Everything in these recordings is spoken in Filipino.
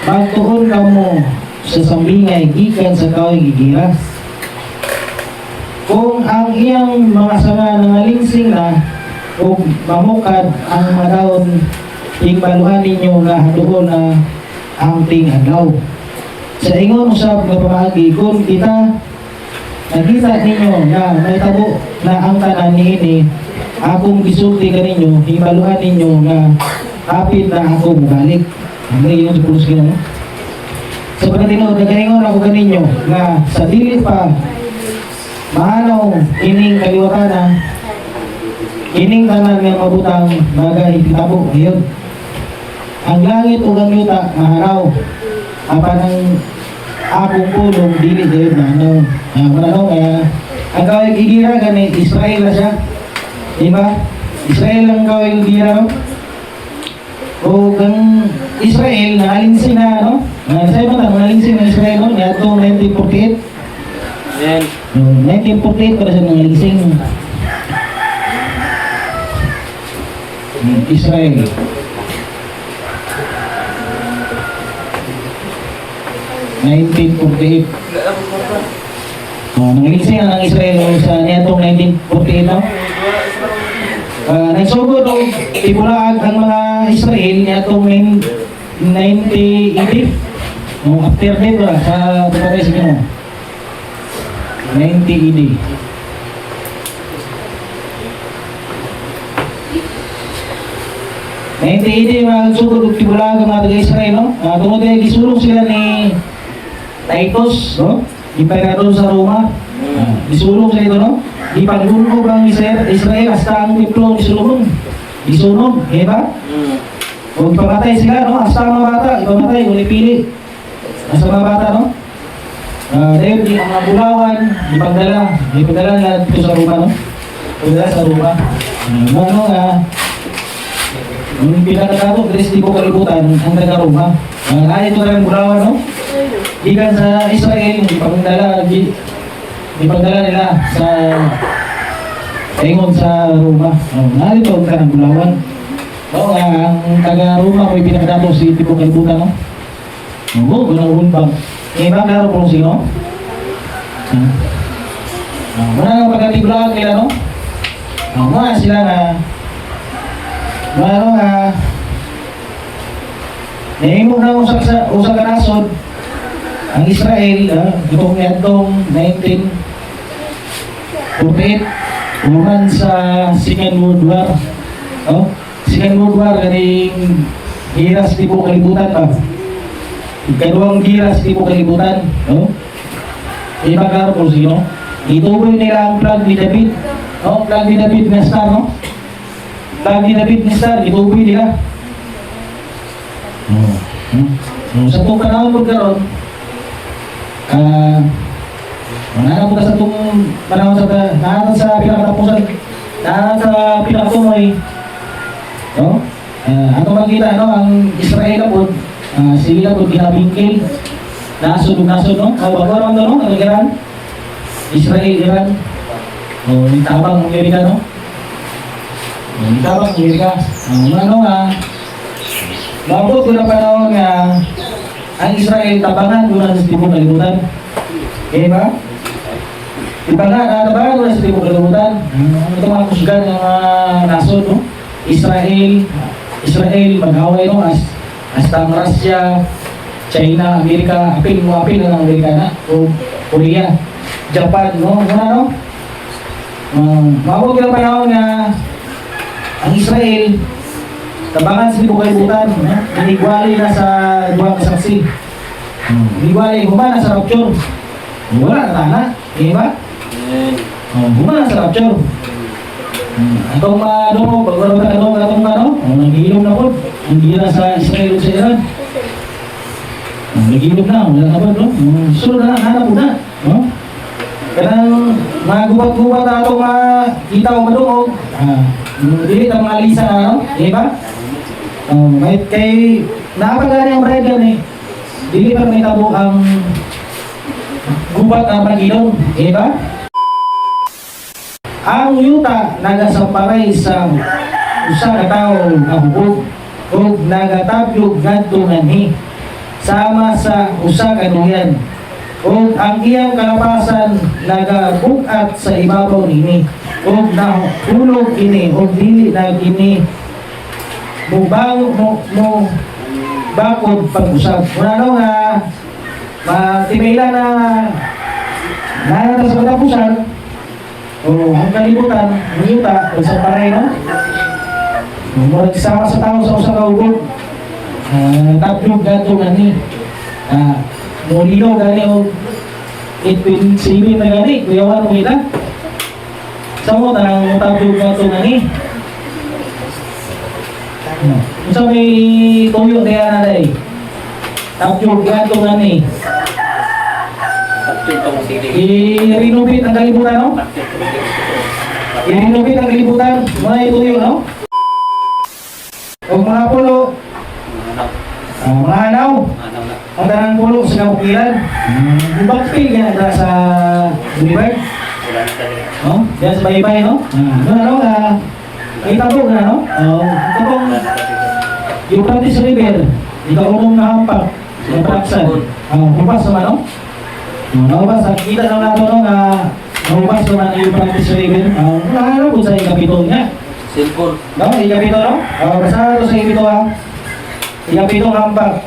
magtuon ka mo sa sambingay gikan sa kahoy gigiras. Kung ang iyang mga sanga nangalingsing na o mamukad ang madawon tingbaluhan ninyo nga haduon na ang ting adlaw. Sa ingon usab nga pamaagi kung kita nakita ninyo na nahitabo na ang tanan niini akong gisulti kaninyo himbaluhan ninyo nga hapit na ako mubalik. Ang ngayon sa pulos gina, no? Sa pagkatinood, nagaingon ako kaninyo nga sa dili pa mahanaw ining kaliwatan ining tanan nga mabutang bagay hitabo ngayon. Ang langit o ang yuta mahanaw apan ang akong pulong dili gayon na ano mananaw kaya ang kaway gigira gani Israel na siya, diba? Israel ang kaway gigira, no? O kang Israel nangalingsing na, no? Sa iba na nangalingsing na Israel, no? Niadtong 1948. Ayan. 1948 para sa nangalingsing Israel. Nangalingsing ang Israel sa niadtong 1948, no? Nagsugod o ibulaag ang mga Israel niadtong 1980. After that ba sa pagkatay sa Ginoo 1980. Magsugod og tibulaag ang mga taga-Israel, no? Tungod ay gisulong sila ni Titus, no? Emperador sa Roma. Gisulong sila ito, no? Ipaglunog ang Israel hasta ang templo ni Solomon. Isunog, di ba? Huwag pamatay sila, no? Hasta ang mga bata, ipamatay, ulipili. Hasta mga bata, no? Dahil di ang mga bulawan, ipagdala na dito sa Roma, no? Ipagdala sa Roma. Ano nga, yung pinakatago, Dres di ko kalibutan, ang taga-Roma. Kaya ito na rin bulawan, no? Ikan sa Israel, ipagdala nila sa ingon sa Roma. Narito ang kanang bulawan. Ang taga-Roma may pinakadato si Tipo Kalibutan, no? Oo, gunang bang. Ba, klaro po sino? Muna nga pagkatibulawan nila, no? Muna sila na ano nga naimog na usa ka nasod ang Israel itong niadtong 1948 uman sa Second World War, no? Second World War ganing giras tipo kalibutan pa ikaduhang giras tipo kalibutan, no? Iba klaro po sino ituboy nila ang flag ni David, no? Flag ni David na star, no? Flag ni David na star ituboy nila. Sa itong panahon mo karon mananap ka sa itong panahon sa pinakatapusan sa pinakatumoy, no? Ato makita, no? Ang Israel po sila po ginabingkil nasod, no? Bago no? Ang Iran Israel yung tabang Amerika, no? Yung tabang Amerika ano nga mabot ko na panahon nga ang Israel tabangan doon sa Timog Kalibutan. Ba? Tabangan doon sa Timog Kalibutan. Ito mga kusgan ng mga nasod, no? Israel, mag-away, no? Hasta ang Russia, China, Amerika, apil ng Amerika na, o Korea, Japan, no? No? Mabot ko na panahon nga ang Israel tabangan sa Timog Kalibutan, inigwali na sa duha ka saksi. Inigwali, humana sa rapture. Wala na tana, ba? Humana sa rapture. Atong nagihilom na po. Ang gira sa Israel sa Iran. Nagihilom na, wala na po, no? Sunod na, hanap po na, no? Kanang mga gubat-gubat na itong mga kita o madungog. Dili itong mga lisa na, no? Ba? Kahit kay nakapagani ang bride yan, dili pa may tabo ang gubat na pag-ilong, ba? Ang yuta nagasamparay sa usa ka tawo nga hubog ug nagatapyog ngadto nganhi. sama sa usa ka duyan. Ug ang iyang kalapasan nagabukat sa ibabaw nini. Ug nahulog ini ug dili na kini mo bakod pag-usab. Muna nga matibela na sa katapusan o ang kalibutan, niyuta, o sa paray, no? Murag sama sa tao sa usa ka ugod. Tatlong gato gani. Molino gani o 8.7 na gani. Kuyawan mo ita. Sa mo, tanang tatlong gato gani. Sa may tuyo na yan na tatlong gato gani. I-renovate ang kalibutan, no? I-renovate ang kalibutan. Mga ituyo, no? O mga pulo, mga hanaw, ang tanang pulo sa kabukilan. Bakpil ka na sa Boulevard. No? Diyan sa baybay, no? Ano, itabog na, no? Itabog, yung practice river, ikaw umong nahampak, yung praksan. Hupas naman, no? Nahubas, kita naman nato, no? Nahubas naman yung practice river. Nahalo po sa ikapito niya. Cellphone. No, ikapito, no? Basta ito sa ikapito, ha? Ikapito hampak.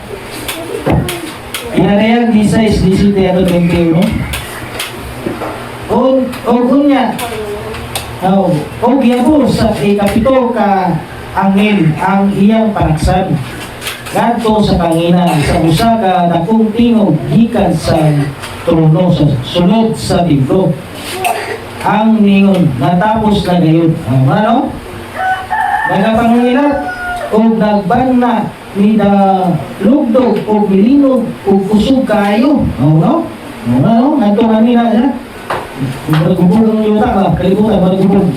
Pinanayag, 16, 17, 21. O kunya, o giyabo sa ikapito ka angin ang iyang panaksan. Ngadto sa kangina, sa usa ka dakong tingog gikan sa trono sa sulod sa templo. Ang ningon natapos na gayon. Ano? Nagapangilat o nagbanna ni da lugdog o bilinog o kusog kayo. No? Ano? Ngadto kanina siya. Magubog ang yuta ba? Kalibutan, magubog.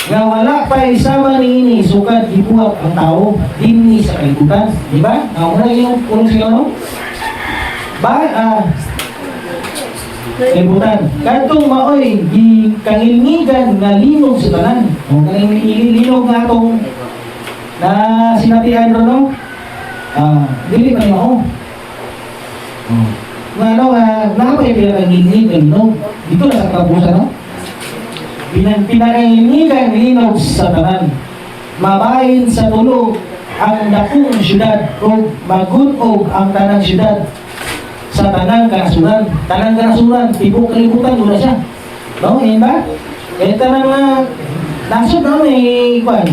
Nga wala pa isama ni ini sukad ibuhat ang tao dinhi sa kalibutan. Diba? Muna yung unong sila, no? Kalibutan. Katong maoy, kangilngigan nga linog sa tanan. O kangilnog nga itong na sinatihan ro, no? Dili pa mo. Ano, nakapay pinakangilnig ng linog. Dito na sa katapusan, no? Pinakangilnigan linog sa tanan. Mabahin sa tulo ang dakong syudad o magunog ang tanang syudad sa tanang kanasuran. Tanang kanasuran, tibok kalibutan, doon na siya. No, yun ba? Eh, tanang nasod na may kwan.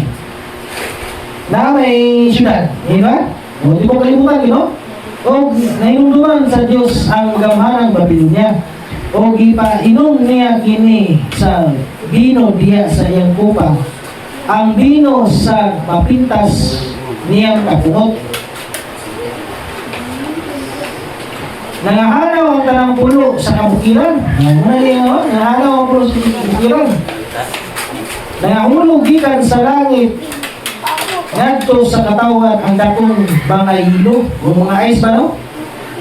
Na may syudad. Yun ba? O, tibok kalibutan, no? O, nainunduman sa Diyos ang gamhanang Babilonia. O, ipainom niya kini sa bino diya sa iyang kupa. Ang bino sa mapintas niyang kapungot. Nangahanaw ang tanang pulo sa kabukiran. Nangahanaw ang pulo sa kabukiran. Nangahulog gikan sa langit. Ngadto sa katawan ang dakong bangayilo. O mga ice ba, no?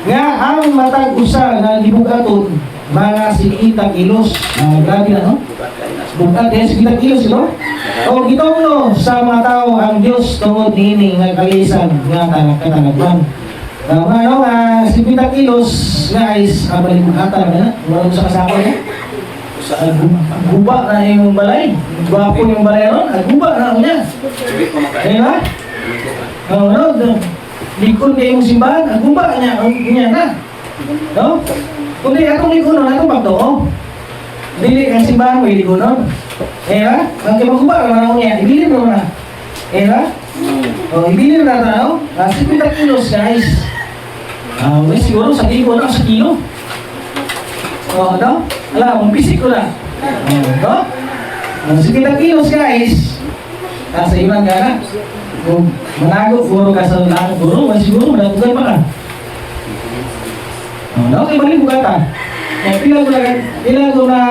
Nga ang matag usa na libugaton mga sinitang ilos. Grabe na, no? Bukat yan, sinitang ilos, no? O gitongno sa mga tao ang Diyos tungod nini nga kalisan nga katalagman. Ano, sinitang ilos nga is balibugatan na, walang sa kasako niya. Guba na yung balay. Gwapo yung balay ron. Guba na ako niya. Diba? Ano, likod kayo yung simbahan. Guba niya na. No? Kundi atong likonon, atong pagtoo. Dili ang simbahan mo, ilikonon. Diba? Ang kimaguba naman ako niya. Ibilin mo na. Diba? O, ibilin na tayo. 50 kilos, guys. Siguro sa kilo na sa kilo. O, ano? Alam, pisik ko na. No? 50 kilos, guys. Nasa iman ka na. Kung manago, puro ka sa lahat. Puro, siguro, managugay pa ka. No? Kaya balik buka ka. Pila ko na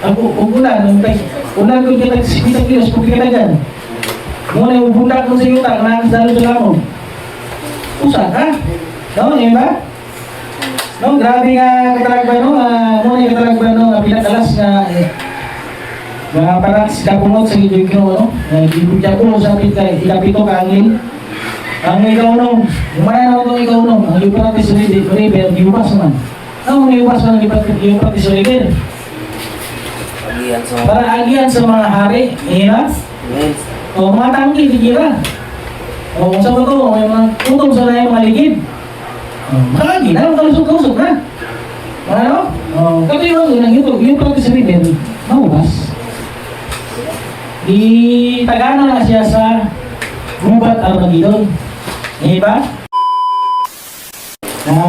ang ulan, ulan ko kita 50 kilos, kung kita dyan. Muna yung bundak ko sa yuta, nakakasalo sa lamong. Usa ka? No? Yan ba? No, grabe nga katalagba, no? Muna yung katalagba, no? Pinakalas nga parang kapunot sa video ko, no? Ibigyan ko sa ikapito ka angin. Ang ikaw nung, umanaw itong ikaw nung, ang Euphrates River, giubas naman. Ang giubas ng Euphrates River? Agian sa Para agian sa mga hari, hina? Yes. O mga tangki, dikira. O kung sa ba ito, may mga tutong sa na yung mga ligid. Makagi na, kalusog-kalusog na. Ano? Kasi yung Euphrates River, maubas. Itagana na siya sa gubat Armageddon. Di ba?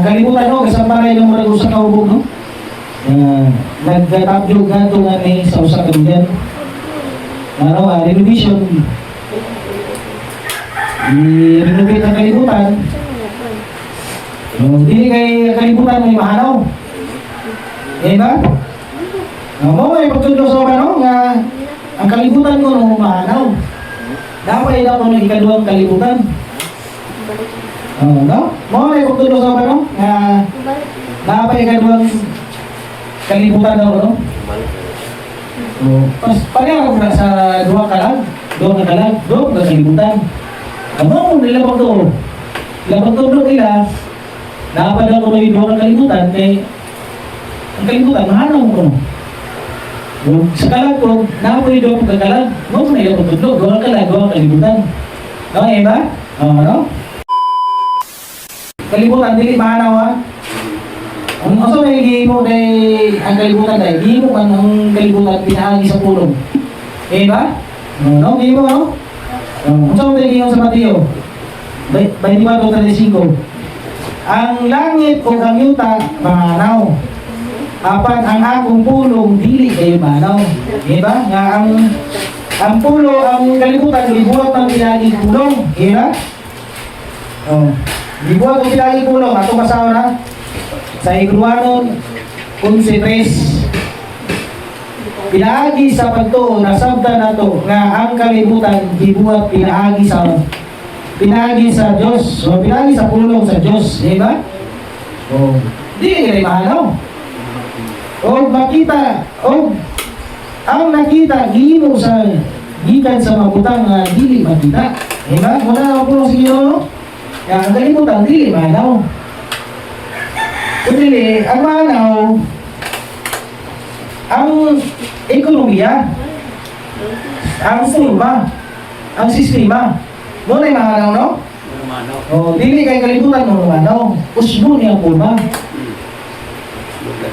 Kalimutan ko, kasama rin ng mga usa ka ubog, no? Nagtablog na ito nga ni sa usa ka bigan. Renovation. I-renovate ang kalibutan. Hindi kay kalibutan may mahanaw. Di ba? Mo ay pagtudlo sa ano nga ang kalibutan ko nung mahanaw. Dapat ito kung ikaduang kalibutan. No? Mo ay pagtudlo sa ano nga dapat ikaduang kalibutan daw, no? Pas pareho na sa dua ka kalibutan. Amo nila pagtudlo. Nila pagtudlo nila dapat daw kung may dua ka kalibutan kay ang kalibutan mahanaw ko. Sa kalag ko, nakapoy doon pagkakalag. Huwag na yung pagtudlo. Doon kalag, doon kalibutan. Okay ba? Ano? Kalibutan, dili mahanaw ha? Ang aso may hihimo kay ang kalibutan dahil. Hihimo man ang kalibutan pinahagi sa pulong. Okay ba? Ano? Hihimo ano? Ang aso may hihimo sa Mateo. 24:35. Ang langit o ang yuta, mahanaw. Apan ang akong pulong dili kayo manaw. Diba? Nga ang pulo, ang kalibutan, libuhat ng pinaging pulong. Diba? Libuhat ng pinaging pulong. Ato kasawa na sa Igruanon 11:3. Pinaagi sa pagtuo, nasabda na to nga ang kalibutan libuhat pinaagi sa Diyos. O pinaagi sa pulong sa Diyos. Diba? Dili kayo mahanaw. O makita, ang nakita, gino sa gikan sa mabutang nga dili makita. Diba? Muna na po sa iyo, no? Kaya ang kalimutan, dili manaw. Dili, ang manaw, ang ekonomiya, ang forma, ang sistema. Muna yung manaw, no? O, dili kay kalimutan mo manaw. Usbo niya ang forma.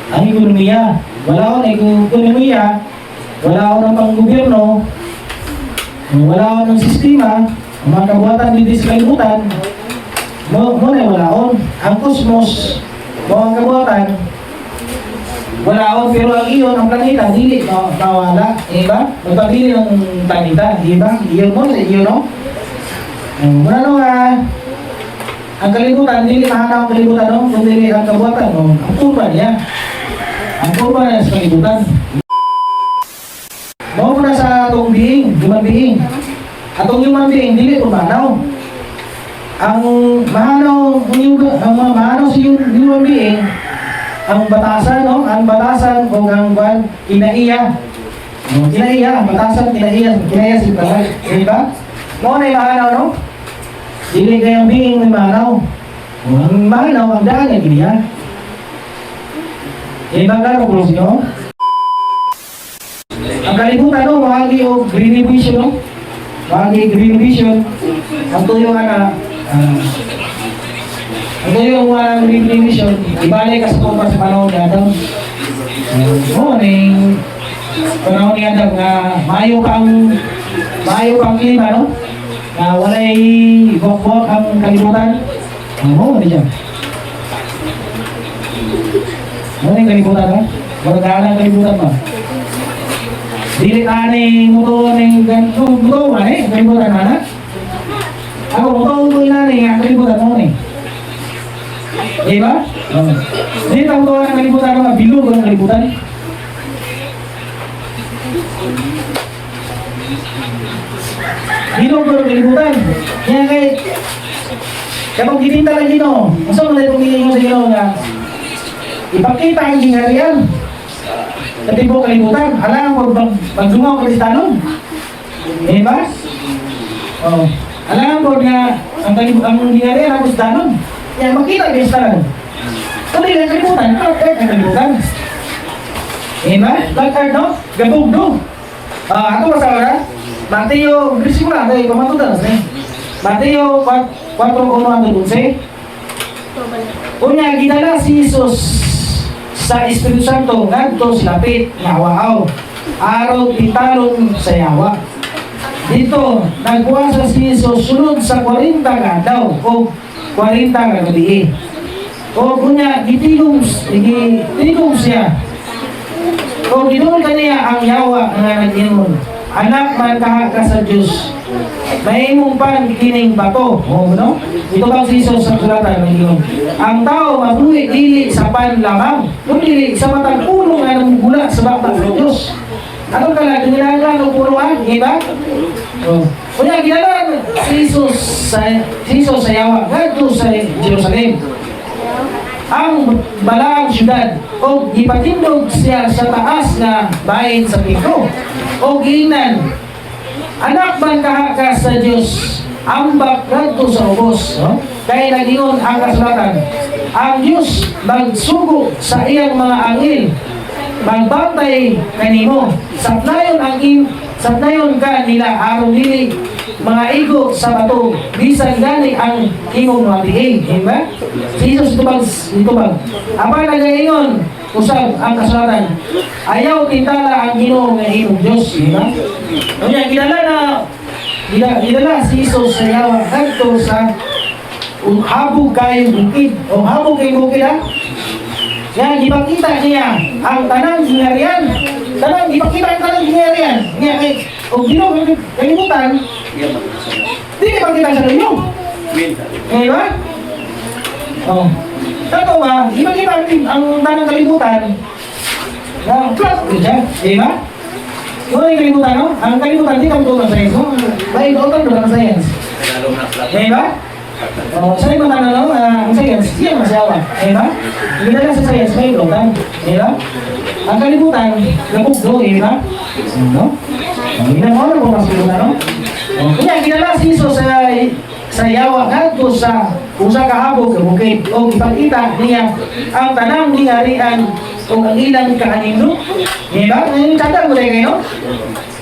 Ang ekonomiya, wala ko ng ekonomiya, wala ko ng panggobyerno, wala ko ng sistema, ang mga kabuhatan dito sa kalibutan, mo na wala ko. Ang kosmos, mga kabuhatan, wala ko, pero ang iyon, ang planeta, dili mawala, diba? Magpabili ng planeta, diba? Iyon mo, iyon, no? Wala no ang kalibutan, dili mahanaw ang kalibutan, no? Kung dili ang kabuhatan, no? Ang kurba niya. Ang kurba niya sa kalibutan. Mao na sa atong human being. Atong human being, dili po mahanaw. Ang mahanaw sa human being, ang batasan, no? Ang batasan o ang kinaiya. Kinaiya, batasan, kinaiya si Balag. Diba? Mao na yung mahanaw, no? Dili kayang being may mahanaw. Ang mahanaw, ang daan ay kiniya. Ibang ka po siyo. Ang kalibutan, no? Mahagi o green vision, no? Mahagi green vision. Ang tuyo nga na ang tuyo nga green vision, ibalik ka sa kumpa sa panahon ni Adam. Oo, panahon ni Adam nga maayo pang klima, no? Na walay buwak-buwak ang kalibutan. Oo, ano dyan? Ano yung kalibutan, no? Walang ang kalibutan ba? Dili tani muto ng ganito, muto ba eh? Kalibutan na na? Ako, muto na ang kalibutan mo eh. Diba? Dili ta muto ang kalibutan mo, bilog ang kalibutan. Bilog ang kalibutan. Kaya kapag gitinta lang dito, masa mo na itong mo sa iyo nga, ipakita ang gingharian. Sa tipo kalibutan, alam mo, magdungaw ka sa tanong. Diba? Alam ko nga, ang nangyari ang danon. Yan, makita yung staran. Kung hindi lang kalimutan, bakit ang kalimutan? Diba? Lakad, no? Gabugdo. Ato masawa na? Mateo, bisimula, tayo, pamatudan. Mateo 4:1-12. Unya, ginala si Jesus sa Espiritu Santo, ngadto silapit, ngawaaw. Araw titalon sa yawa. Dito, nagpuasa si Jesus sunod sa 40 ka daw, o 40 ka gabi. O kunya, gitigom siya. O ginunod kaniya ang yawa nga nag-ingon. Anak man kaha ka sa Diyos. Mahimong pan kining bato. O no? Ito bang si Jesus sa sulatan nag-ingon. Ang tao mabuhi dili sa pan lamang. Kundi sa matang puno nga namugula sa baba ng Diyos. Ano ka lang, ginagawa ng punuan, diba? Kunya, ginagawa si Jesus sa yawa, ngadto sa Jerusalem. Ang balaang syudad, o ipatindog siya sa taas na bahin sa piko, o giinan, anak man kaha ka sa Diyos, ambak ngadto sa ubos, no? Kaya nagingon ang kasulatan, ang Diyos magsugo sa iyang mga angel, magbantay kanimo, sapnayon ka nila araw dili mga igo sa bato, bisan gani ang imong matiig, diba? Si Jesus ito bag. Apa nagayon, usab ang kasulatan, ayaw tintala ang Ginoo nga imong Diyos, diba? Kanya, gidala si Jesus sa yawa, ngadto sa habog kayong bukid, o habog kayong bukid, ha? Yan, ipakita niya ang tanang ginarian. Ipakita ang tanang ginarian. Ngayon, o Ginoo kalimutan, hindi ka makita sa inyo. Ngayon ba? O. Tato ba, ipakita ang tanang kalimutan. Plus, di ba? Ano yung kalimutan, no? Ang kalimutan, hindi ka matuto ng science, no? May doon ng science. Ngayon ba? Sa ibang tanong, ang science, yan masyawa. Diba? Hindi na lang sa science, may ilotan. Diba? Ang kalibutan, napugdo, diba? No? Hindi na mo, kung masulutan, no? Kaya, ginala si Jesus sa yawa, ngadto sa usa ka habog ka bukid, o ipakita niya ang tanang ningarian o ang ilang kaanino. Diba? Ngayon, tanda mo tayo kayo,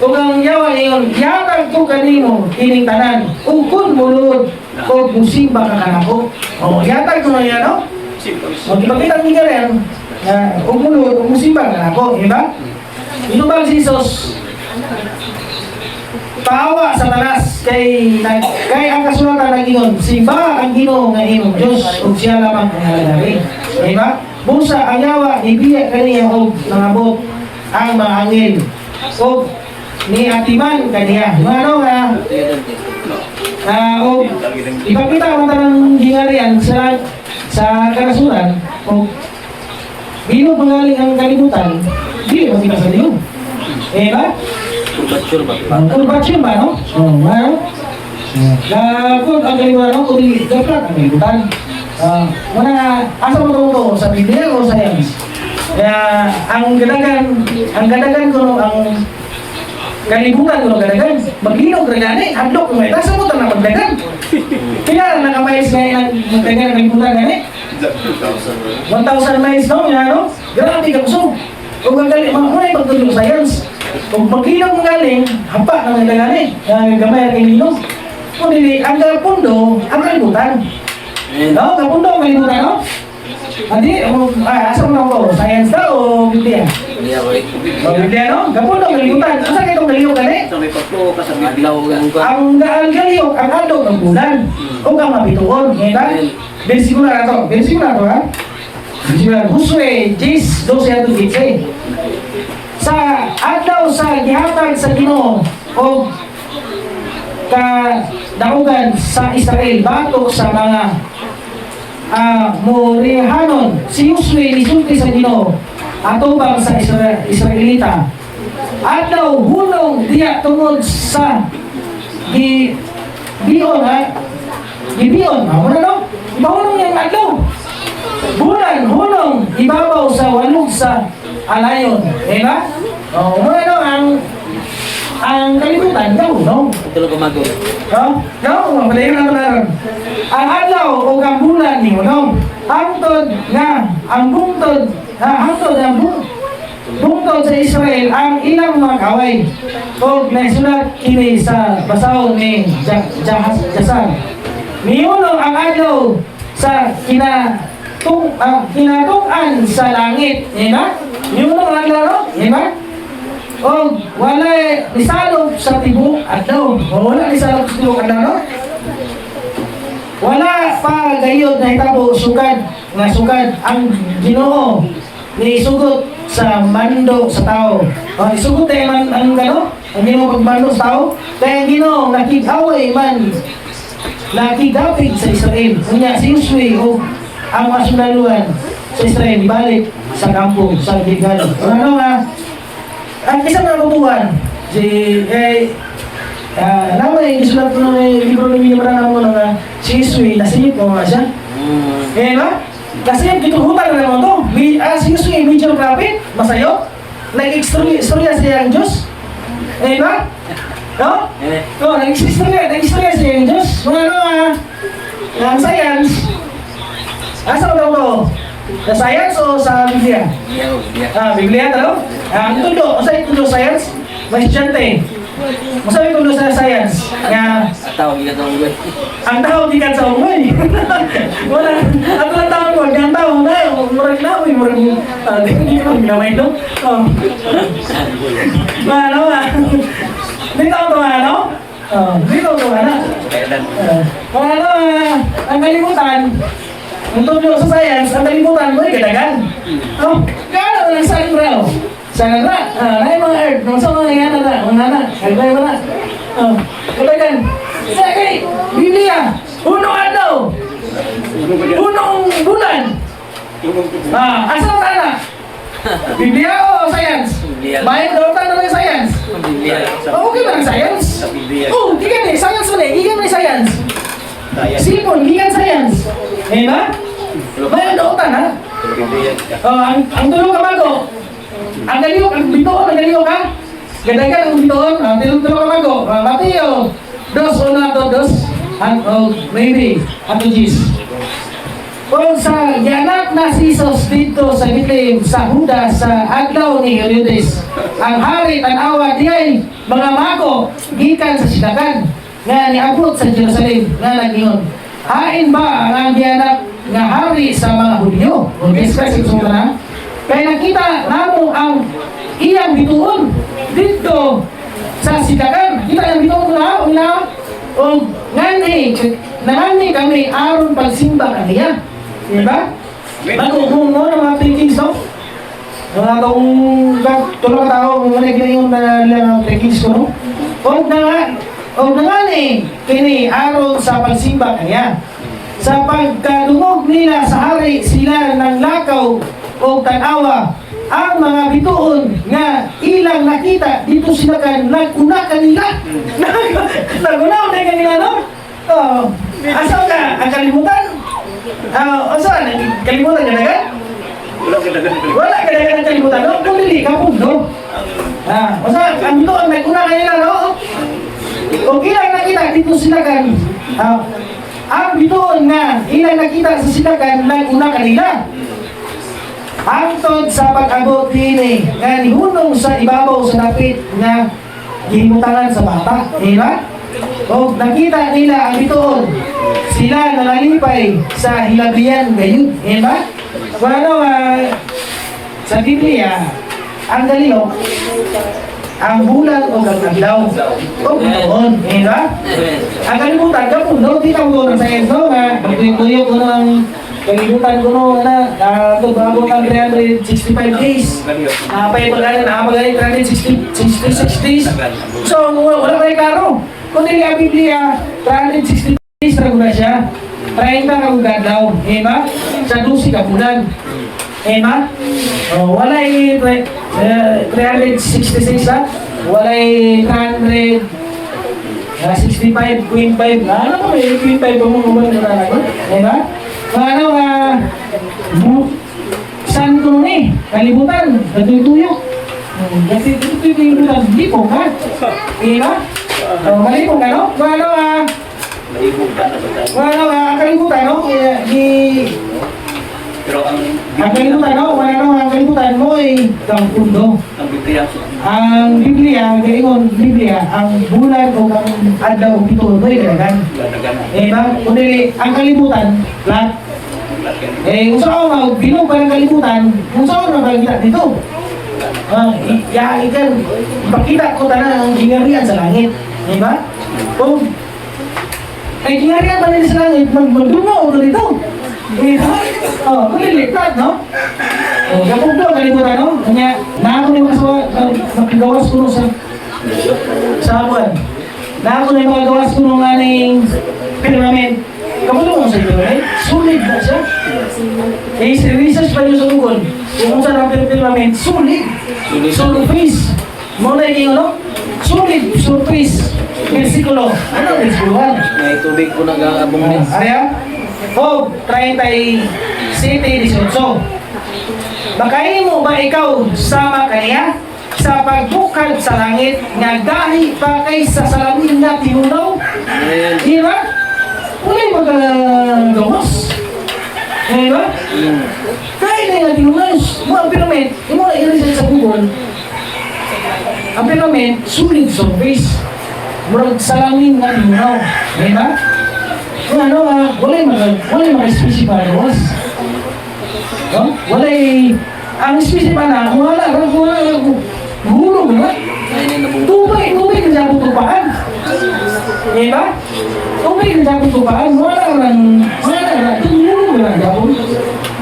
kung ang yawa ngayon, yatag ko kanino, ining tanan, ukon mulod, o musimba ka kanako. O, yatag ko na yan, no? O, ipakita niya rin, umulod, musimba ka kanako, diba? Ito ba si Jesus? Tawa sa talas kay ang kasulatan ng ingon, simba ang Ginoo nga imong Diyos, o siya lamang ang nalagari. Diba? Busa ang yawa, ibiya kaniya o nangabot ang mga angel. O ni atiman kaniya. Ano nga? O ipakita ang tanang gingarian sa karasulan, o Ginoo pangaling ang kalibutan, di mo kita sa Ginoo. Diba? Kurbatsyon ba, no? Ano? Kung ang kalibutan, no? Kung dapat ang kalibutan. Asa mo ito sa Biblia o science? Kaya ang gadagan ko, ang kalibutan ko gadagan, maglinog rin gani, hadlok ko may tasa mo ito na magdagan. Kaya nakamayos na yung magdagan ng kalibutan gani? 1,000 miles, no? Yan, no? Grabe ka kusog. Kung ang galing, mga pagtulong science, kung maglinog mo galing, hapa na magdagani, gamay ang kalinog. Kung hindi, ang kapundo, ang kalibutan. No? Kapundo ang kalibutan, no? Hindi, asa mo na ko? Science na o Biblia? O Biblia, no? Kapundo ang kalibutan. Asa kayo itong kalinog gani? Ang galiyog, ang adog ng bulan. Kung kang mapituon, ngayon ba? Bersikulo na to, ha? Bersikulo, Huswe, 10:12-15. Sa adlaw sa gihatag sa Ginoo o kadaugan sa Israel batok sa mga Morihanon, si Huswe nisulti sa Ginoo atubang sa Israelita. Adlaw hunong diya tungod sa Gibeon, ha? Gibeon, muna no? Mahunong yung adlaw. Bulan, hunong, ibabaw sa walog sa alayon. Diba? O, muna no, ang kalibutan, gahunong. Tulog ko mago. No, malayo na naman. Ang adlaw o ang bulan ni hunong. Hangtod nga ang bungtod, hangtod ang bungtod sa Israel ang ilang mga kaway. O naisulat kini sa basaw ni Jasan. Nihunong ang adlaw sa kinatukan sa langit. Yan. Nihunong ang adlaw, no? Yan. O wala nisalog sa tibok adlaw. O wala nisalog sa tibok adlaw, no? Wala pa gayod na hitabo sugad ang Ginoo ni sugot sa mando sa tao. O isugot ay man ang gano, ang Ginoo pagmando sa tao. Kaya ang Ginoo nakigaway man nakigapig sa Israel. Kunya si Joshua o ang mga sundaluhan sa Israel ibalik sa kampo sa Gilgal. Ano nga ang isang natutuhan si namay isulat ko ng libro ni Minimara mo nga si Joshua nasingit mo nga siya. Ba? Kasi yung kituhutan na naman to. Si Joshua medyo grabe, masayo. Nag-istorya siya ang Diyos. Ba? No? Nag-istorya siya ang Diyos. Mga ang science. Asa daw to? Sa science o sa Biblia? Biblia talo? Ang tulo, sa tulo science? May estudyante. Masabi tulo sa science. Nga Tawag ka sa unggoy. ang tao di ka sa unggoy. Wala. Ang mga tao mo, ang tao na, murag na, murag hindi ko ginamay ito. Ano ba? Hindi tao ito ano? Hindi tao ito ano? Ano ang kalimutan, ang tulo sa science, ang kalimutan mo ay kadagan. Kaya lang sa libro. Sana na, ay mga earth, nung sa mga yan na, mga na, kalbay mo na. Kadagan. Sige, Biblia, unong adlaw, unong bulan. Asa ang tana? Biblia o science? Bayan daw tana ng science? Okay ba ng science? Gigan eh, science mo eh, gigan mo science. Sipon, gigan science. Ba? Bayan daw tana? Ang tulong ka bago. Ang galiw, ang bitoon, ang galiw ka? Gadagan ang bitoon, tulong ka bago. Mateo, 2:1-2, maybe, ato Gis. Kung sa gianak na si Jesus dito sa Bethlehem, sa Huda, sa adlaw ni Herodes, ang hari tanawa diyay mga mago gikan sa sidakan nga niabot sa Jerusalem nga nagingon. Hain ba ang gianak nga hari sa mga Hudyo? O discuss ito na. Kaya nakita namo ang iyang bituon dito sa sidakan. Kita ang bituon na o ngani kami aron pagsimba kaniya. Diba? Bago kung mo ng mga takings, no? Mga taong tulong tao, mga yung takings ko, no? O na nga kini aron sa pagsimba kaniya. Sa pagkadungog nila sa hari, sila ng lakaw o tanawa ang mga bituon nga ilang nakita dito sila kan naguna kanila. Naguna na kanila, no? Asa ka ang kalimutan? Asa kalimutan ka na ka? Wala ka na kalimutan, no? Kung dili ka po, no? Asa ang bituon naguna kanila, no? Kung ilang nakita dito sila kan ang bituon nga ilang nakita sa sila kan naguna kanila. Hangtod sa pag-abot din nga nihunong sa ibabaw sa dapit nga gimutangan sa bata. Diba? O nakita nila ang bituon. Sila nalalipay sa hilabihan gayon. Diba? Kung ano, sa Biblia, ang Galileo, ang bulan o gagaglaw o bituon. Diba? Ang kalimutan ka po, no? Di ka mo ng science, no? Magtuyok ko ng kalimutan ko no na ito bago ng 365 days. Nakapagaling 366 days. So, wala kayo klaro. Kung hindi ang Biblia, 360 days na guna siya. 30 ka gaglaw. Diba? Sa 12 ka bulan. Diba? Wala 366 ha? Wala 365.5. Ano mo eh? 0.5 pa mo kumang na ako. Diba? Ano saan ko ni? Kalibutan, natutuyok. Kasi ito yung kalibutan, lipong ka. Di ba? Malipong ka, no? Malibog ka na ba tayo? Ang kalibutan, no? Pero Ang kalibutan, no? Ang kalibutan mo ay ang pundo. ang Biblia, Ang Biblia, ang bulan o ang adlaw o pito, ito ay dalagan. lalagan na. Ba? Kundi ang kalibutan, lahat. Kung saan ako bilog ka ng kalibutan, kung saan ako nakakita dito. Ikan, ipakita ko na ang gingarian sa langit. Diba? Kung ay gingarian pa nila sa langit, magdumo ko dito. Malilipat, no? Kapag po, kalibutan, no? Kanya, na ako na yung makagawas ko sa buwan. Na ako na yung makagawas ko nung aning firmament. Kapulungan sa inyo, right? Sulit na siya. Research pa nyo sa Google. Kung saan ang firmament, sulit. Surface. Muna yung ano? Sulit, surface. Versikulo. Ano ang versikuloan? May tubig po nag-aabong din. Arya? O, 37-18. Makain mo ba ikaw sama kaniya sa pagbukad sa langit nga dahi pa kay sa salamin na tinunaw? Di ba? Wala yung magagawas. Di ba? Kaya na yung tinunaw. Mo ang pyramid, yung mga i-research sa Google, ang pyramid, solid surface. Murag salamin na tinunaw. Di ba? Kung ano, wala yung mga-species pa gawas. No? Ang species pa na, wala, hulog na. Tubig ka sa tupaan. Diba? Tubig ka sa tupaan, wala, hulog na gabon.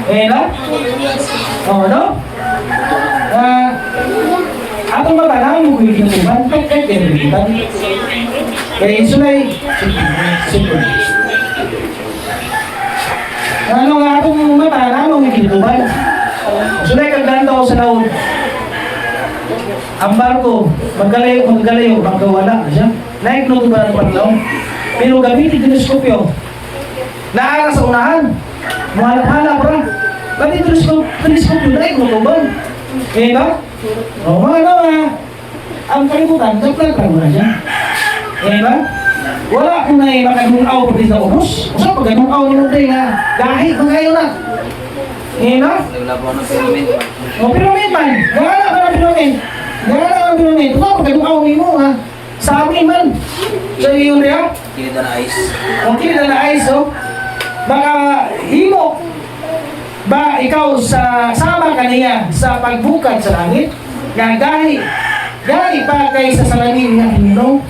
Diba? No? Atong matanang mo kung yung tuban, kahit yung kaya insulay, simple. Ano nga itong mata, anong ikituban? Sulay kaglantaw sa laon. Ang barko, magkalayo, magkawala siya. Naikno ba ng panlaw? Pero gamitin teleskopyo. Naara sa unahan. Mahalap-halap ra. Pati teleskopyo, naikno ba? Kaya ba? O mga ang kalibutan, nagplag-plag mo na siya. Kaya ba? Wala kung na makagulaw pa din sa ubos. Usa pag gagulaw ni Munday nga, dahil kung kayo na. Ba? Naglabaw ng pyramid. O pyramid man, gana ka ng pyramid. Usa pag gagulaw ni mo ha. Sa amin man. Sa iyo niya. Kilid na ice. Okay na ice, oh. Baka himo. Ba ikaw sa sama kaniya sa pagbukad sa langit. Nga dahil pa kay sa salamin nga inom.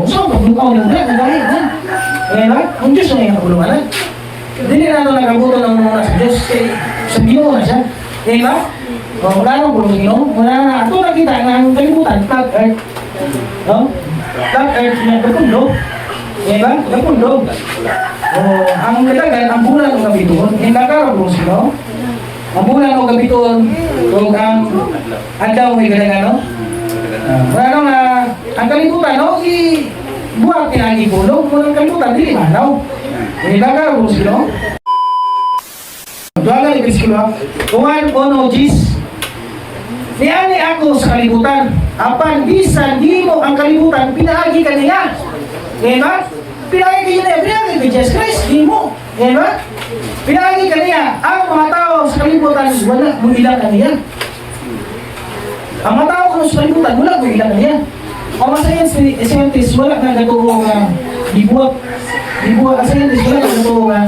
So, pagbukaw ng ulan, nagahit na. Kaya ba? Ang Diyos na yung nakapulungan. Hindi na ito nakabuto ng muna sa Diyos. Sa Ginoo na siya. Kaya ba? Wala nang pulong Ginoo. Wala na. Ito nakita nga ang kalimutan. Flat earth. Flat earth na kapundog. Kaya ba? Kapundog. Ang katagan, ang bulan o gabituon. Hindi nakarapong sino. Ang bulan o gabituon. Kung ang adlaw may gadagano. Ano nga, ang kalibutan, no? Buhat niya ang ibulong, ang kalibutan, hindi manaw. Hindi ka kung sino. Duwaga ni Biskilo, kung ano, Jis, niani ako sa kalibutan, apan bisan di mo ang kalibutan, pinaagi ka niya. Diba? Pinaagi ka niya, pinaagi ka Jesus Christ, di mo. Diba? Pinaagi ka niya, ang mga tao sa kalibutan, wala mo ilang ka niya. Ang mga tao kung sa kalibutan, wala kung ilan na yan. Ang mga scientist, wala na gatuho nga dibuhat. Ang scientist, wala na gatuho nga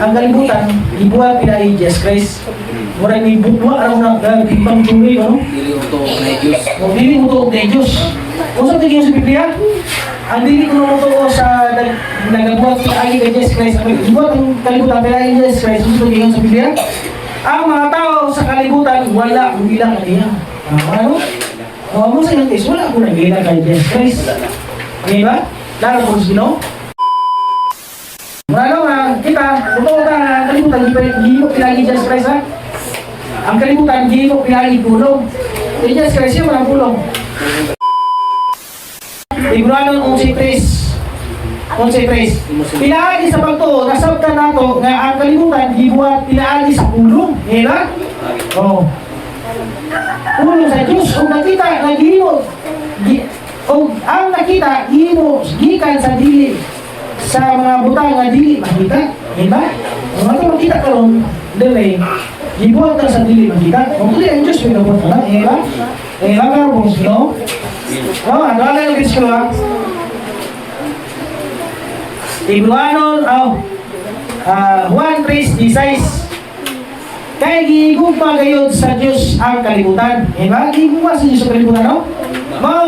ang kalibutan, dibuhat pinay Jesus Christ. Mura may butwa, araw na ibang tuloy, ano? Dili uto na Diyos. Dili uto na Diyos. Kung saan tingin sa Biblia, ang dili ko nung uto sa nagabuhat pinay kay Jesus Christ. Dibuhat ang kalibutan pinay Jesus Christ. Kung saan tingin sa Biblia, ang mga tao sa kalibutan, wala kung ilan kaniya. Ano? Mo sa scientist, wala ko nagila kay Jesus Christ. Okay ba? Lalo po sino? Ano nga, kita, totoo ka, ang kalibutan, hindi mo pinagi Jesus Christ ha? Ang kalibutan, hindi mo pinagi pulong. Eh, Jesus Christ, yung walang pulong. Ibranon 11:3. Pinaagi sa pagtuo, nasabtan nato nga ang kalibutan, gibuhat pinaagi sa pulong. Ngayon ba? Oo. Ulo sa Diyos, o nakita, naghimo, o ang nakita, himo, gikan sa dili, sa mga butang nga dili, makita, diba? Kung ano makita ka ron, dili, gibuhat ka sa dili, makita, kung dili ang Diyos, may nabot ka na, diba? Diba ka ron, no? No, ano ang nalagis ko, ha? Tigluanon, Juan 3:16. Kaya gigugma gayod sa Diyos ang kalibutan. Diba? Gigugma sa Diyos ang kalibutan, no? Mao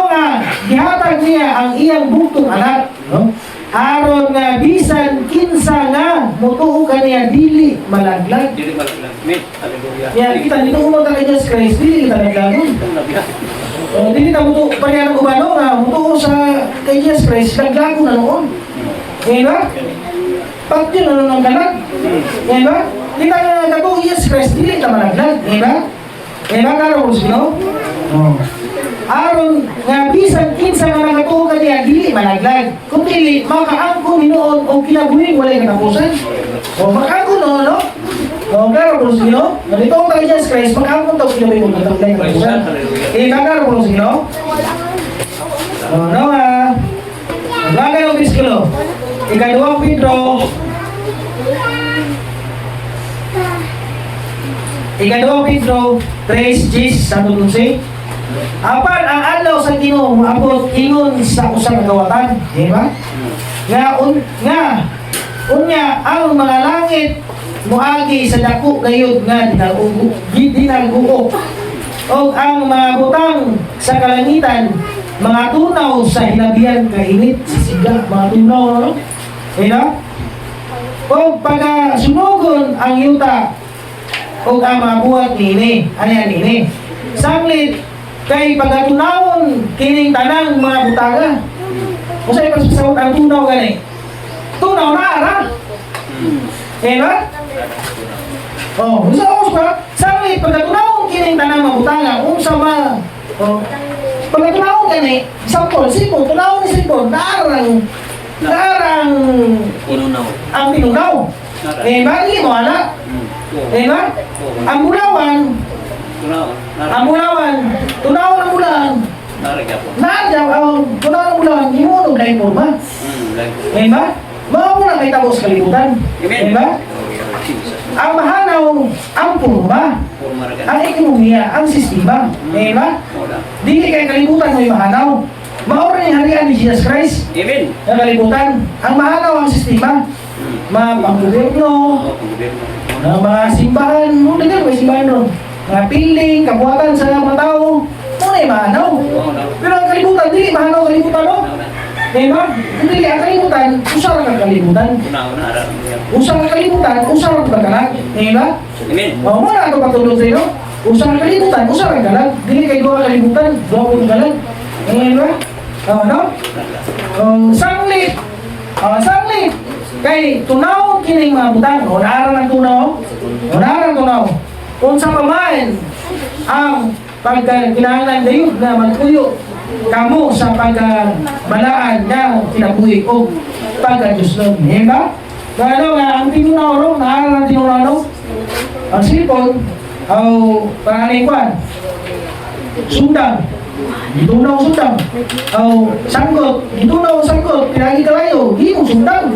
nga gihatag niya ang iyang buktong anak, no? Aron nga bisan kinsa nga mutuo kaniya dili malaglag. Dili malaglag. Amen. Hallelujah. Kaya kita dito umunta kay Jesus Christ, dili kita naglagon. Dili ta mutuo pa niya ng ubano nga mutuo sa kay Jesus Christ, naglago na noon. Diba? Pag yun ano ng galag. Diba? Di ka na naglago, Jesus Christ, dili ka malaglag. Diba? Diba karo ko sino? Aron nga bisan kinsa nga nagatuo kaniya dili malaglag. Kung dili makaangko hinuon o kinabuhing walay katapusan. O makaangko no? O karo ko sino? Nalito ang tayo Jesus Christ, makaangko tayo kinabuhing walay katapusan. Karo ko sino? No Naglaga ng biskilo. Ika-2 Pedro. Ika-2 Pedro 3:10 sa tununsi. Apan ang adlaw sa Ginoo moabot ingon sa usa ka kawatan, di ba? Unya ang mga langit moagi sa dako gayud nga dinaguo. O ang mga butang sa kalangitan mga tunaw sa hinabihan kainit sa siga, mga tunaw, no? Diba? O pagkasunugon ang yuta o ang mga buhat nini, ano nini? Sanglit kay pagkatunawon kining tanang mga butaga. O sa'yo pasasawag ang tunaw gani? Tunaw na ara. Diba? O, gusto ko ba? Sanglit pagkatunawon kining tanang mga butaga, unsa ma? O, pagkatunawon gani, sampol, sipon, tunawon ni sipon, naarang ang tinunaw. Diba? Hindi mo anak. Diba? Ang bulawan, tunaw ng bulan. Nagyaw, ang tunaw ng bulan, himunog na informa. Diba? Mga muna may tapos kalibutan. Diba? Ang mahanaw, ang purma. Ang ekonomiya, ang sistema. Diba? Dili kay kalibutan mo yung mahanaw. Maura yung harian ni Jesus Christ. Amen. Ang kalibutan. Ang mahanaw ang sistema. Mga pang-gobyerno, mga simbahan, may simbahan ron. Mga piling, kabuhatan sa mga tao, muna yung mahanaw. Pero ang kalibutan, dili mahanaw kalibutan, no? Diba? Dili, ang kalibutan, usara ka kalibutan. Usara ka kalibutan, usara ka kalag. Diba? Amen. O, muna ito patulog sa'yo. Usara ka kalibutan, usara ka kalag. Dili kayo doon kalibutan, doon ko kalag. Diba? O, no? Sanglit. Sanglit. Kay tunaw kining mga butang, o naaran ang tunaw, kung sa pamain ang pagkinahanglan dayod na magpuyo kamo sa pagbalaan na kinabuhi o pagkadyuslon. Diba? Ano nga, ang tinunaw, naaran ang tinunaw, ang sipon, o pangalikwan, sundang, gitunaw sundang, o sanggot, gitunaw sanggot, pinagi kalayo, di mo sundang.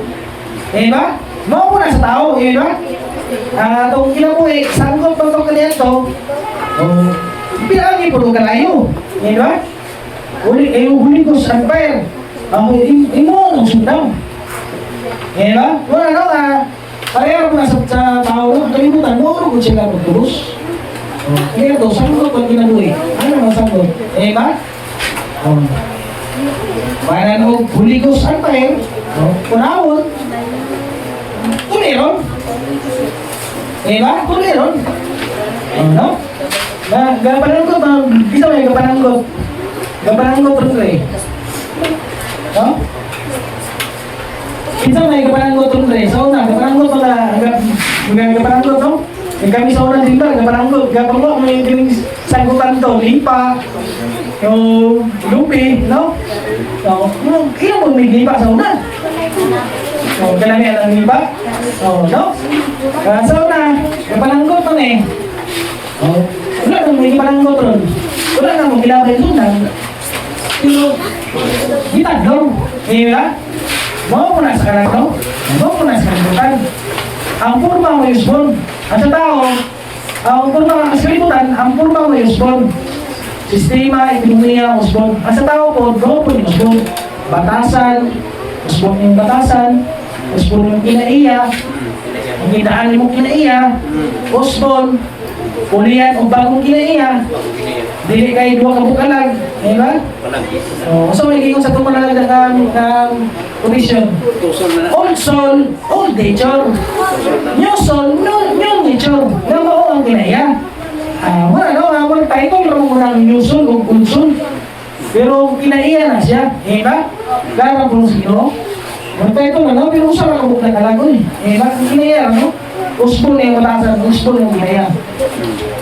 Diba? Mau na sa tao, diba? Itong kinabuhi, sanggot pa itong kanito, pinagi po itong kalayo, diba? Huli ko sa empire, imo ang sundang. Diba? Wala no, kaya po na sa tao, kalimutan mo, ano kung sila magtulus? Kaya ito, sanggot pag kinabuhi, ano ang sanggot? Diba? Kaya na huli ko sa empire, kunawon, tuliron. Diba? Tuliron. Ano? Gapananggot, bisa may gapananggot. Gapananggot rin rin. No? Bisa may gapananggot rin rin. Sa una, gapananggot mga gapananggot, no? Kami sa unang timba, gapananggot. Gapananggot, may sanggutan to, lipa, yung lupi, no? So, ilang mo may lipa sa una? So, kailangan ang lipa? So, no? So na, kapananggot mo eh. Oh, wala nang may ipananggot ron. Wala nang magilabay ron lang. Pero, kita daw. Eh, ba? Mau ko na sa kanan daw. Mau ko na sa kalibutan. Ang purma mo yusbon. At sa tao, ang purma sa kalibutan, ang purma mo yusbon. Sistema, ekonomiya, usbon. At sa tao po, doon po yung usbon. Batasan, usbon yung batasan, usbon yung kinaiya, ang kinaan mo kinaiya, usbon, ulian o bagong kinaiya, dili kayo dua ka bukalag, di ba? So may giyon sa tumalalag ng commission. Old soul, old nature. New soul, new nature. Nga mao ang kinaiya. Wala title lang mo ng new soul o old soul. Pero kinaiya na siya, di ba? Garang po sa Ginoo. Wala title na, pero usa lang ang buklang kalagon, di ba? Kinaiya, no? Usbon yung matasan, usbon yung kinaiya.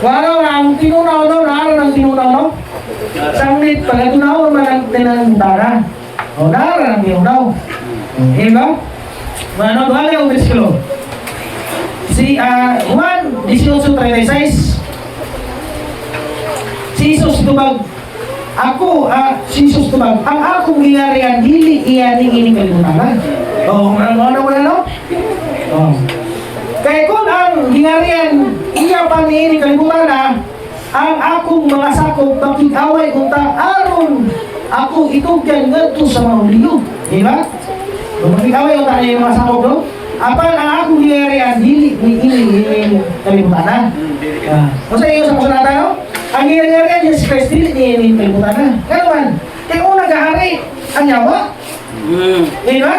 Wala ang tinunaw, no? Naaro ng tinunaw, no? Sanglit, pag tunaw naman ang tinanutara. O, naaro ng tinunaw. Di ba? Ano, wala yung bersikulo. Si Juan 18:36. Si Jesus tubag, si Jesus tubag, ang akong gingarian, dili iyaning ini kalimutan. O, ano? O. Kaya kung ang gingarian, iya pa ni ini kalimutan ang akong mga sakop, makikaway unta aron ako itugyan ngadto sa mahuliyo. Di ba? Makikaway unta niya yung mga sakop, no? Apan ang akong gingarian, dili ini kalimutan. O sa iyo sa kasulatan, no? Ang ginarian Jesus Christ, dili ni kalimutan na. Kaya naman, kaya unang nag-ahari ang yawa. Di ba?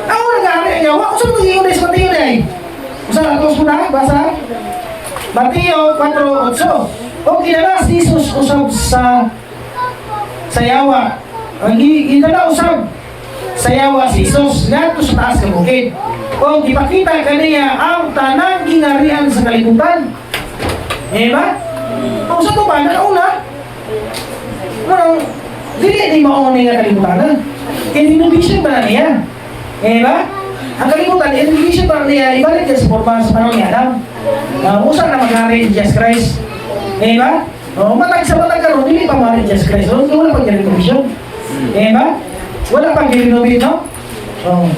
Ang unang nag-ahari ang yawa, kung saan mag-iunay sa Mateo na eh? Kung saan atos mo na, basa? Mateo 4:8. O kinalas ni Jesus usab sa yawa. Ang ginala usab sa yawa si Jesus, ngadto sa taas ng bukid. O ipakita kaniya ang tanang ginarian sa kalibutan. Di ba? Kung sa ito ba, nauna, dili di maunay nga kalibutan. Inhibition ba na niya? Eh ba? Ang kalibutan, inhibition ba na niya, ibalik niya sa forma sa panahon ni Adam. Usang na mag-hari Jesus Christ. Eh ba? Matag sa matag karon, dili pa mag-hari Jesus Christ. Wala pang inhibition. Eh ba? Wala pang inhibition, no?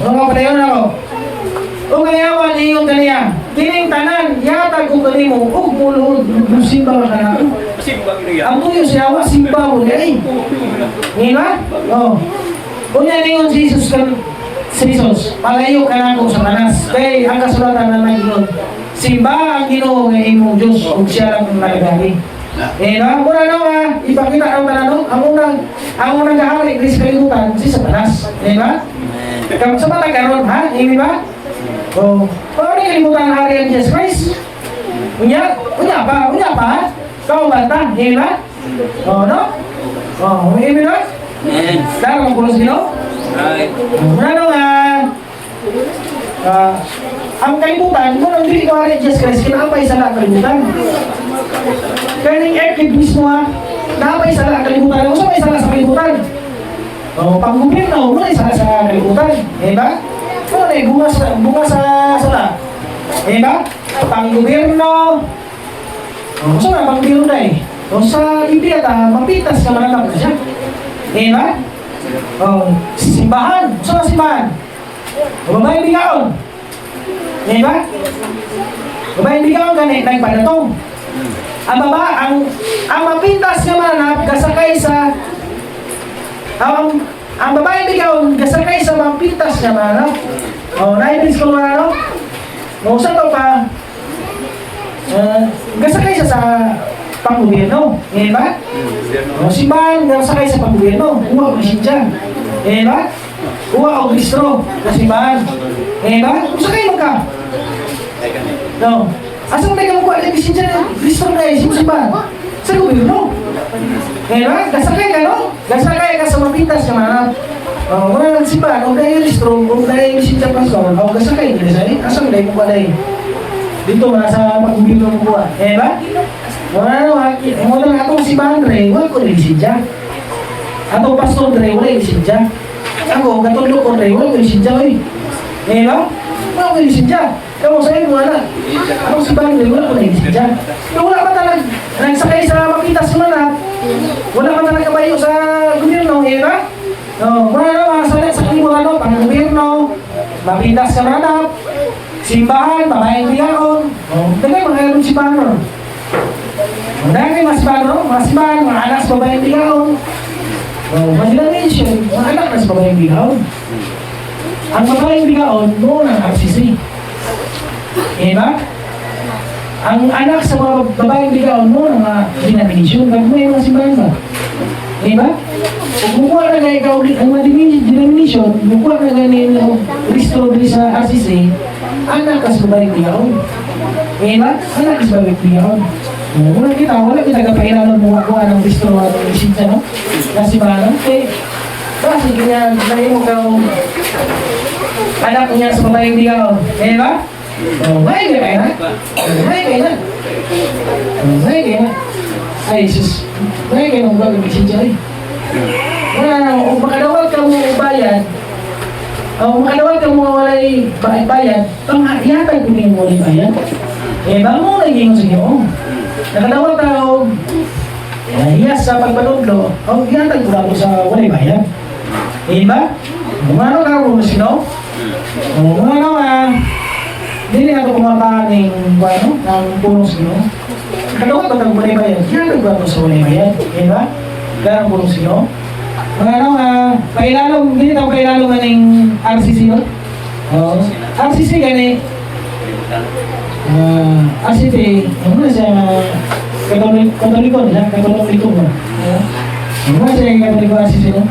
Mga padayon ako. O ngayawan iyong kaniya, kining tanan, yatag ko kanimo, ug mulod, simba ka na. Ang tuyo siya, simba mo niya eh. Di ba? Kunya niyon si Jesus, palayo ka na ako sa tanas. Kaya ang kasulatan na nag-iyon, simba ang Ginoo ng imong Diyos, ug siya lang ang nagagari. Eh, no? Muna no, ipakita ang tanan, ang unang gahari, Chris kalimutan, si Satanas. Di ba? Sa matag karon, ha? Di ba? Paano kalimutan ang hari ng Jesus Christ? Unya pa? Kau bata, di ba? No? Hindi ba? Dahil ang pulos Ginoo? Ano ang kalimutan, kung ang dili ko hari ng Jesus Christ, kinapay sa lahat kalimutan. Kaya ng Ekid mismo napay sa lahat kalimutan. Kung saan may sala sa kalimutan? Pag-gobyerno, wala sala sa kalimutan. Di ba? Ano na bunga sa sala? Eh ba? Pang-gobyerno. Saan na pang-gobyerno na eh? O sa Biblia mapitas ka mananap na siya. Eh ba? Simbahan. Saan na simbahan? Babaeng bigaon. Eh ba? Babaeng bigaon ganit, nagpadatong. Ang mapitas ka mananap, kasakay sa ang babae bigaw, gasakay sa mga pintas niya ba, no? Naibig ko ba, no? Sa ito pa, gasakay siya sa pang-gobyerno, eh ba? Simbahan, gasakay sa pang-gobyerno, uwa ko siya, eh ba? Uwa o Kristo, sa simbahan, eh ba? Sakay mo ka? No. Asang tayo mo ko, alibig siya, Kristo na eh, simbahan. Sa gobyerno. Eh ba? Gasakay ka, no? Gasakay ka sa mapitas ka man. Wala nang simbahan, o dahil listro, o dahil sinta pastor, o gasakay ka sa asang dahil mo ba dahil? Dito ba sa pag-gobyerno mo ba? Eh ba? Wala nang atong simbahan rin, wala ko rin siya. Atong pastor rin, wala rin siya. Ako, katulog ko rin, wala ko rin siya. Eh ba? Wala ko rin siya. Kamu sa'yo, wala. Ako si Bando, wala ko nag-lisensya. Kung wala ka talaga, nagsakay sa mapitas man ha, wala ka talaga kabayo sa gobyerno, eh ba? No, wala na, masalit sa kalimutan no, pang gobyerno, mapitas sa ranap, simbahan, babaeng biyaon, dagay mga galong simbahan no. Dagay mga simbahan no, mga simbahan, mga anak sa babaeng biyaon. Mag-donation, mga anak na sa babaeng biyaon. Ang babaeng bigaon, noon ang RCC. Eh ba? Ang anak sa mga babaeng bigaon, noon ang denomination. May mga simbahan ba? Eh ba? Kung kukuha na gaya ikaw ang mga denomination, kukuha na gaya ng Kristo sa RCC, anak ka sa babaeng bigaon. Eh ba? Anak ka sa babaeng bigaon. Wala kita kapahilanon mo kuha ng Kristo at isita, no? Kasi ba, no? Eh, kasi ganyan, dahil mo kayo anak niya sa babaeng bigaon. Eh ba? May kayo na. May kayo na. May kayo na. Ay, sus. May kayo nang bagay magsinja eh. Wala na, kung makadawag ka mo bayad, kung makadawag ka mo walay bayad, yatag ko niyo walay bayad. Eh ba mo naging sa inyo? Nakadawag ka o hiyas sa pagpanudlo, o yatag ko ako sa walay bayad. Eh ba? Umano ka kung sino? Umano hindi na ito kumapaan ng punong sino. Kalawa ba ng walay bayad? Yan ba ito sa walay bayad? Eh ba? Kaya ang punong sino? Pailalong, hindi ito pailalong nga ng RCC no? RCC gani. RCC, ano na siya katoliko nila? Katoliko ba? Ano na siya katoliko RCC no?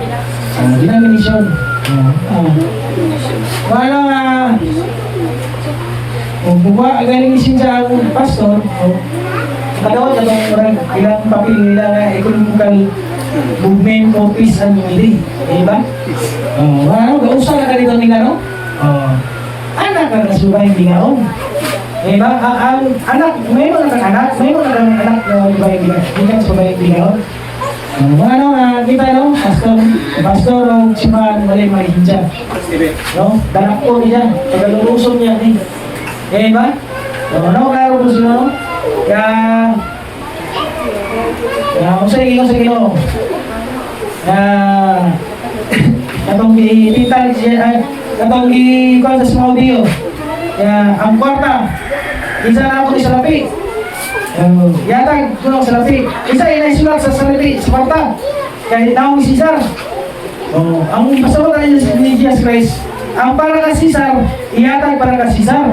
Denomination. Kung buka galing isin sa pastor, kadawat itong ilang papel nila na economical movement for peace and unity. Diba? Gausa na ka dito nila, no? Anak ka na subayang bigaon. Diba? Ang anak, may mga kang anak, may mga kang anak na subayang bigaon. Hindi ka subayang bigaon. Kita no, pastor o siman malay mahinja. No, danak po niya, pagkalulusong niya ni. Eh ba? Ano karo mo sino? Kung sa iyo. Katong ititag siya, katong ikuha sa small deal. Ang kwarta, isa na ako sa lapi. Yatag tulong sa lapi. Isa inaisulat sa lapi, sa kwarta. Kahit naong Cesar. Ang pasawag ni Jesus Christ, ang para ka Cesar, iyatag para ka Cesar.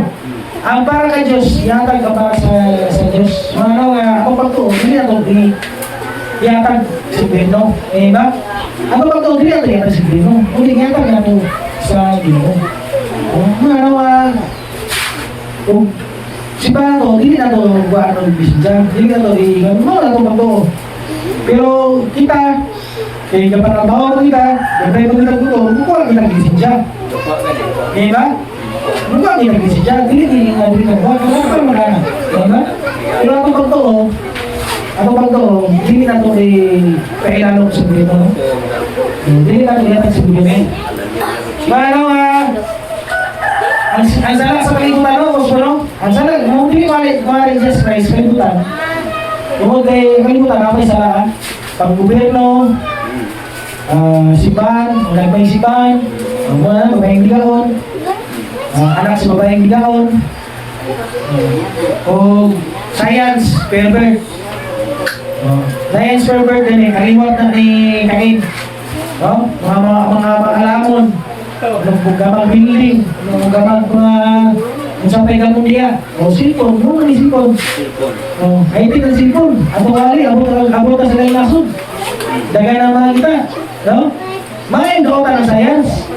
Ang para ka Diyos, iyatag ka para sa Diyos. Ako pagtuon, hindi na ito iyatag sa gobyerno. Eh ba? Ako pagtuon, hindi na ito iyatag sa gobyerno. Hindi iyatag na ito sa gobyerno. Kung si Pato, hindi na ito buwan ng bisensya. Hindi na ito iigan. Ano na ito pagtuon. Pero kita, kaya kapanabaw kita, kapag kita gusto, bukuha kita bisensya. Eh ba? Bukan kita bisa jadi ini nggak bisa buat apa mana, ya Kalau aku bantu, ini nanti di pelajaran sebelumnya, jadi nanti lihat sebelumnya. Mana Ansala sa kalibutan no, Bosco Ansala, mau hindi mali just Christ kalibutan. Tungkol kay kalibutan, ako may salaan. Pag-gobyerno, simbahan, may simbahan, babaeng bigaon, anak sa babaeng bigaon, o science, pervert. Science pervert din kaliwat na ni Kain. Mga alamon, gamang building, gamang sampai gamong dia, silpon, mo ni silpon. Ay ito ang silpon, ato wali, abot ka sa kay nasod. Dagay na mga kita, no? Main dautan ng science.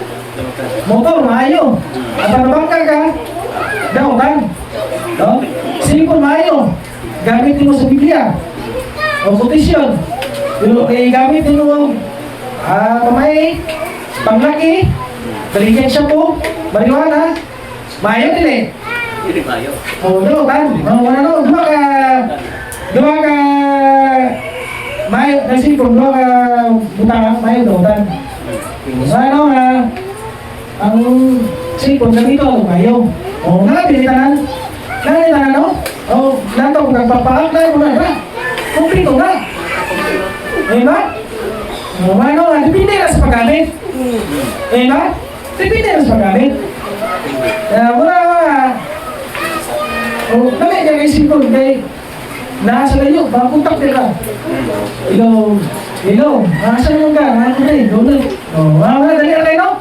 Motor, maayo. At ang bangka ka, dautan. No? Silpon, maayo. Gamitin mo sa Biblia. O kotisyon. Gamitin mo pamay, panglaki, baligyan siya po, marijuana. Maayo din eh. Hindi maayo. Dautan. Dua ka maayo, nagsipon, dua ka butang, maayo dautan. Ang sipon na dito, maayo. Nakapilitanan Pagpapaak mo na ba? Kumplito na. Eh ba? Ano, depende na sa paggamit. Eh ba? Depende na sa paggamit. Wala dali niya isip ko, kay nasa layo, baka kontak din ka. Hello, nasa naman ka, nasa rin, doon. Wala, dali na kayo, no?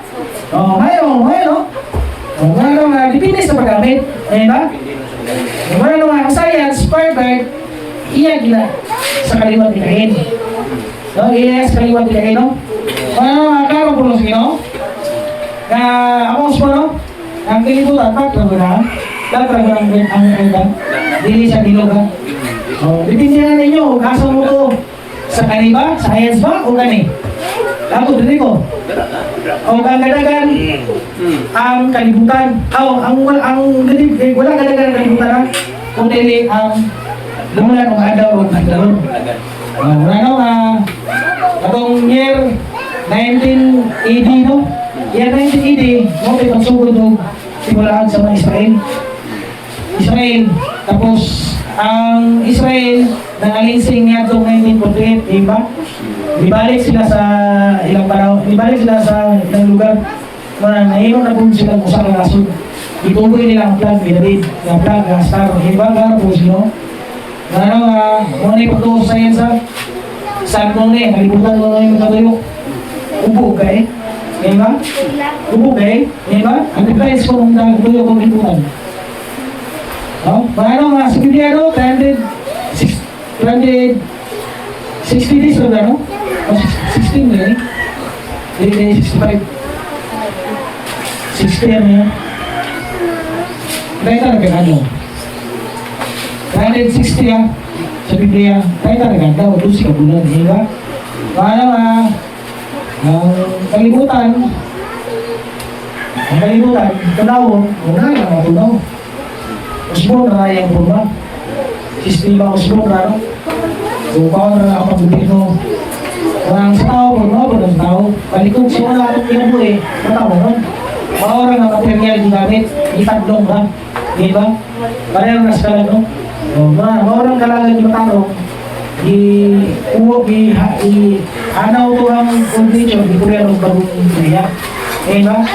Ngayon, no? Depende sa paggamit. Eh ba? Ang science, perfect, iya gila sa kaliwat ikahin. No, iya sa kaliwat ikahin, no? Karong pulos no? Ako mo, no? Ang kilibutan, ang dili sa bilog, ha? Dipindi na ninyo, kasa mo to sa kaniba, sa science ba, o kani? Ako, dili ko. O kagadagan ang kalibutan. Wala kagadagan ang kalibutan, ha? Kung dili ang lumulan ng adaw o nagdaron. Atong year 1980, no? Year 1980, mo may pagsugod o simulaan sa mga Israel. Tapos, ang Israel, nangalinsing niya itong 1948, diba? Ibalik sila sa ilang panahon, ibalik sila sa ilang lugar. Nainom na po silang usang lasod. Ituloy nila ang plan, David, ang plan, star, diba? Gano'n po sino? Muna yung pagtuo sa science, ha? Saan mo na kalibutan mo na yung katuyo. Ubog, eh? Diba? Ubog, eh? Diba? Ang difference ko ng katuyo kong kalibutan. Sa Bibliano, 360 days na no? 16 na eh. Hindi 65. 60 yan yan. Kaya talaga ano? 360 ah. Sa Biblia, kaya talaga daw. 12 ka bulan. Diba? Ang kalibutan, tunawon, wala lang ang tunaw. Usbon na yung pulma. Sistema usbon na, no? So, bawang na nakapagbutin mo. Walang sa tao, pulma, walang tao. Balikod siya wala akong ginabo eh. Matao mo. Bawang na material yung gamit. Itadlong ba? Di ba? Pareho na sa kalag, no? So, bawang kalagan yung matao. Anaw to ang condition, di ko rin ang bagong niya. Eh ba?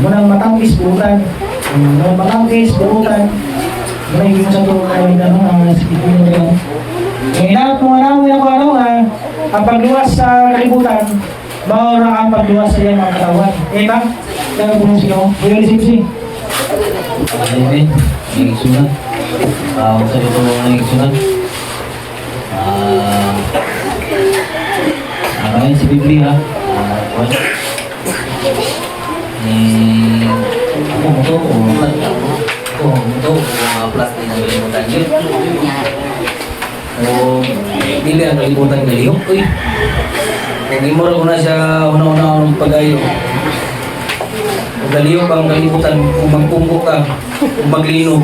Munang matangkis, buutan. Matangkis, buutan. Munang yung sa to, sikipin mo rin. Inaot mo namin ako, ang pagluwas sa kalibutan, bawang ang pagluwas sa iyang mga katawan. Eh ba? Kaya po nung sino, Kuya Lisipsi. Amen. Ang sunat. Sabi ko ng sunat. Ayon sa Biblia, plus din ang kalimutan yun. Dili ang kalimutan galihok. Kung imura ko na siya una-una ng pag-ayo. Kung galihok ang kalimutan, kung magpungko ka, kung maglino.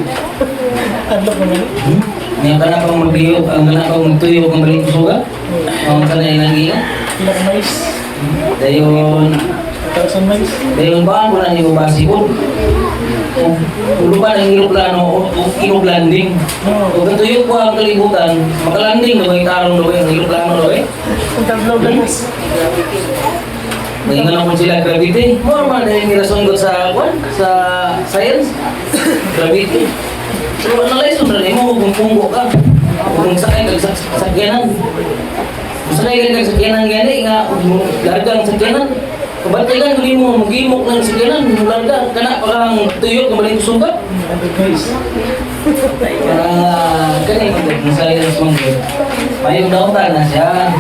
Ngayon ka na pang maglihok, ang ka na pang magtuyo, kung galing kusuga. Ang ka na inangiyo. Dayon ba ako na yung basikon? Kung ba ang iroplano o iroplanding? Kung katuyok ko ang kalibutan, makalanding na ba yung tarong na ba yung iroplano na ba eh? Maingan ako sila gravity. More man na yung mirasunggot sa science. Gravity. So analyze mo na mo kung punggo ka. Kung sakay kag sakyanan. Kung sakay kag sakyanan gani nga largang sakyanan. Kabatigan kung mo magimok ng sakyanan, larga kana parang tuyok ng maling sugat. Kani mo science mo. Mayong daw na siya.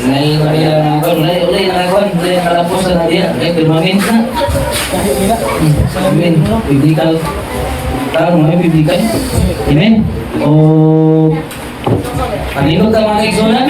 Ngayon ko nila ulay nakapos na dia. Permanent na. Amen. Biblical. Tarong may biblical. Amen. O paninod ka mga kaigsunan?